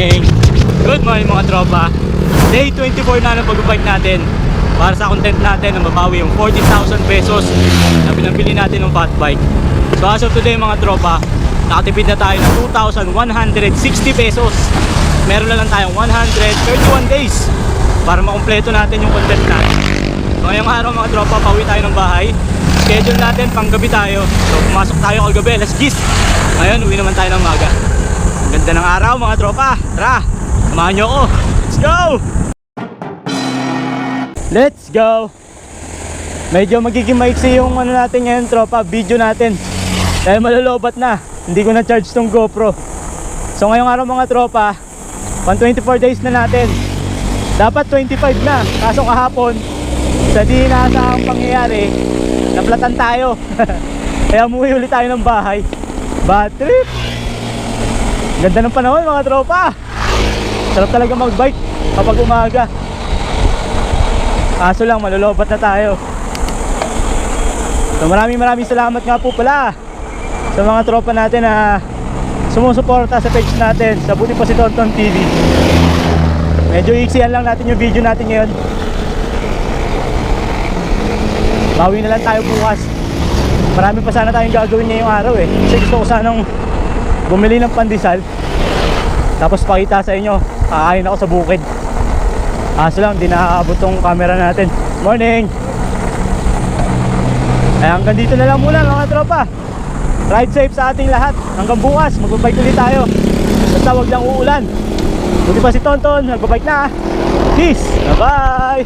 morning! Good morning mga tropa. Day 24 na ng pag-bike natin. Para sa content natin na mabawi yung 40,000 pesos na pinabili natin ng fat bike. So as of today mga tropa, nakatipid na tayo ng 2,160 pesos. Meron na lang tayong 131 days para makumpleto natin yung content natin. So ngayong araw mga tropa, pauwi tayo ng bahay. Schedule natin pang gabi tayo. So pumasok tayo kagabi, alas 10. Ngayon uwi naman tayo ng maga. Ganda ng araw mga tropa. Tara, samahan nyo ako. Let's go! Let's go! Medyo magiging maiksi yung ano natin ngayon tropa, video natin. Dahil malalobat na. Hindi ko na charge tong GoPro. So ngayong araw mga tropa, 124 days na natin. Dapat 25 na. Kaso kahapon, sa di inaasahang pangyayari, naplatan tayo. Kaya umuwi ulit tayo ng bahay. Bad trip! Ganda ng panahon mga tropa. Sarap talaga magbike kapag umaga. Kaso lang malolobat na tayo. So maraming salamat nga po pala sa mga tropa natin na sumusuporta sa page natin, sa Buti pa si Tonton TV. Medyo iksihan lang natin yung video natin ngayon. Bawi na lang tayo bukas. Marami pa sana tayong gagawin ngayong araw eh. Kasi gusto ko sanang bumili ng pandesal, tapos pakita sa inyo, kakain ako sa bukid. Kaso lang, di nakakabot tong camera natin. Morning! Ay, hanggang dito na lang muna mga tropa. Ride safe sa ating lahat. Hanggang bukas, magbabike ulit tayo. Basta wag lang uulan. Buti pa si Tonton, nagbabike na. Peace! Bye-bye!